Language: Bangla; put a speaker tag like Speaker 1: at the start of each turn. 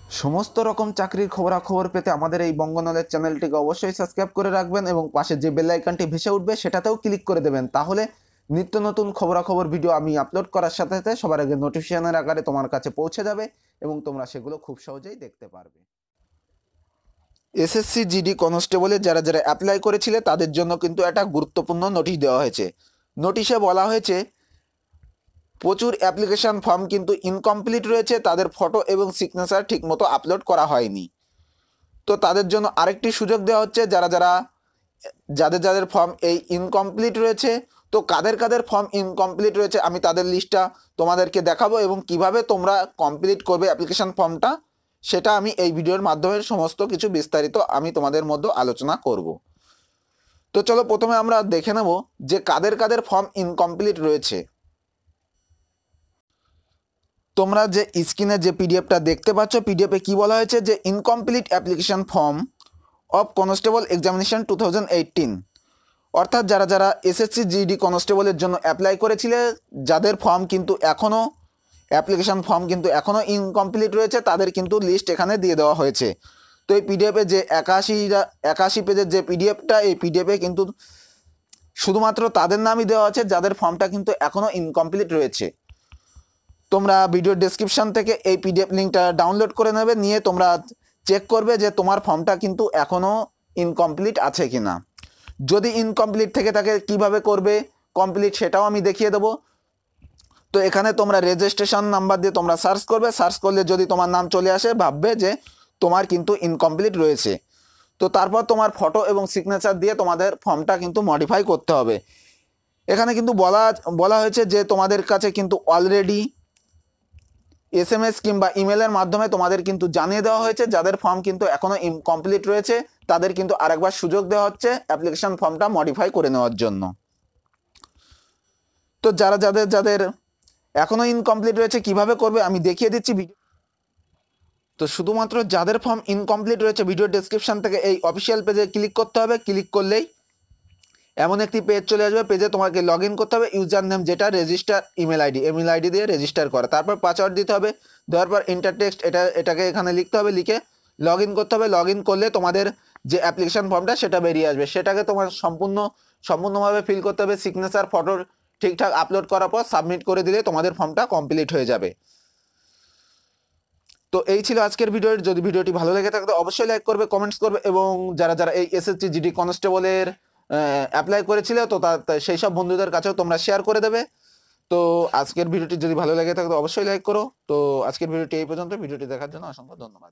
Speaker 1: সমস্ত রকম চাকরির খবরাখবর পেতে আমাদের এই বঙ্গ নলেজ চ্যানেলটিকে অবশ্যই সাবস্ক্রাইব করে রাখবেন এবং পাশে যে বেল আইকনটি ভেসে উঠবে সেটাতেও ক্লিক করে দেবেন। তাহলে নিত্য নতুন খবরাখবর ভিডিও আমি আপলোড করার সাথে সাথে সবার আগে নোটিফিকেশনের আকারে তোমার কাছে পৌঁছে যাবে এবং তোমরা সেগুলো খুব সহজেই দেখতে পারবে। এসএসসি জিডি কনস্টেবলের যারা যারা অ্যাপ্লাই করেছিলে তাদের জন্য কিন্তু একটা গুরুত্বপূর্ণ নোটিশ দেওয়া হয়েছে। নোটিশে বলা হয়েছে প্রচুর অ্যাপ্লিকেশন ফর্ম কিন্তু ইনকমপ্লিট রয়েছে, তাদের ফটো এবং সিগনেচার ঠিকমতো আপলোড করা হয়নি। তো তাদের জন্য আরেকটি সুযোগ দেওয়া হচ্ছে, যাদের যাদের ফর্ম এই ইনকমপ্লিট রয়েছে। তো কাদের কাদের ফর্ম ইনকমপ্লিট রয়েছে আমি তাদের লিস্টটা তোমাদেরকে দেখাবো এবং কিভাবে তোমরা কমপ্লিট করবে অ্যাপ্লিকেশন ফর্মটা সেটা আমি এই ভিডিওর মাধ্যমে সমস্ত কিছু বিস্তারিত আমি তোমাদের মধ্যে আলোচনা করব। তো চলো প্রথমে আমরা দেখে নেব যে কাদের কাদের ফর্ম ইনকমপ্লিট রয়েছে। তোমরা যে স্ক্রিনে যে পিডিএফটা দেখতে পাচ্ছ, পিডিএফে কি বলা হয়েছে যে incomplete application form of constable examination 2018, অর্থাৎ যারা যারা এসএসসি জিডি কনস্টেবলের জন্য অ্যাপ্লাই করেছিলে যাদের ফর্ম কিন্তু এখনও অ্যাপ্লিকেশন ফর্ম কিন্তু এখনও ইনকমপ্লিট রয়েছে তাদের কিন্তু লিস্ট এখানে দিয়ে দেওয়া হয়েছে। তো এই পিডিএফে যে 81 পেজের যে পিডিএফটা, এই পিডিএফে কিন্তু শুধুমাত্র তাদের নামই দেওয়া আছে যাদের ফর্মটা কিন্তু এখনও ইনকমপ্লিট রয়েছে। তোমরা ভিডিও ডেসক্রিপশন থেকে এই পিডিএফ লিঙ্কটা ডাউনলোড করে নেবে, নিয়ে তোমরা চেক করবে যে তোমার ফর্মটা কিন্তু এখনও ইনকমপ্লিট আছে কি না। যদি ইনকমপ্লিট থেকে থাকে কিভাবে করবে কমপ্লিট সেটাও আমি দেখিয়ে দেবো। তো এখানে তোমরা রেজিস্ট্রেশন নাম্বার দিয়ে তোমরা সার্চ করবে, সার্চ করলে যদি তোমার নাম চলে আসে ভাববে যে তোমার কিন্তু ইনকমপ্লিট রয়েছে। তো তারপর তোমার ফটো এবং সিগনেচার দিয়ে তোমাদের ফর্মটা কিন্তু মডিফাই করতে হবে। এখানে কিন্তু বলা হয়েছে যে তোমাদের কাছে কিন্তু অলরেডি SMS কিংবা ইমেলের মাধ্যমে তোমাদের কিন্তু জানিয়ে দেওয়া হয়েছে যাদের ফর্ম কিন্তু এখনও ইনকমপ্লিট রয়েছে তাদের কিন্তু আরেকবার সুযোগ দেওয়া হচ্ছে অ্যাপ্লিকেশন ফর্মটা মডিফাই করে নেওয়ার জন্য। তো যাদের এখনও ইনকমপ্লিট রয়েছে কিভাবে করবে আমি দেখিয়ে দিচ্ছি ভিডিও। তো শুধুমাত্র যাদের ফর্ম ইনকমপ্লিট রয়েছে ভিডিও ডেসক্রিপশন থেকে এই অফিসিয়াল পেজে ক্লিক করতে হবে। ক্লিক করলেই এমন একটি পেজ চলে আসবে, পেজে তোমাকে লগ ইন করতে হবে, ইউজার নেম যেটা রেজিস্টার ইমেল আইডি দিয়ে রেজিস্টার করা, তারপর পাসওয়ার্ড দিতে হবে, দেওয়ার পর ইন্টার টেক্সট এটাকে এখানে লিখতে হবে, লিখে লগ ইন করতে হবে। লগ ইন করলে তোমাদের যে অ্যাপ্লিকেশন ফর্মটা সেটা বেরিয়ে আসবে, সেটাকে তোমার সম্পূর্ণভাবে ফিল করতে হবে। সিগনেচার ফটো ঠিকঠাক আপলোড করার পর সাবমিট করে দিলে তোমাদের ফর্মটা কমপ্লিট হয়ে যাবে। তো এই ছিল আজকের ভিডিও। যদি ভিডিওটি ভালো লেগে থাকে তো অবশ্যই লাইক করবে, কমেন্টস করবে এবং যারা যারা এই এসএসসি জিডি কনস্টেবলের অ্যাপ্লাই করেছিল তো সেই সব বন্ধুদের কাছেও তোমরা শেয়ার করে দেবে। তো আজকের ভিডিওটি যদি ভালো লেগে থাকে তো অবশ্যই লাইক করো। তো আজকের ভিডিওটি এই পর্যন্ত। ভিডিওটি দেখার জন্য অসংখ্য ধন্যবাদ।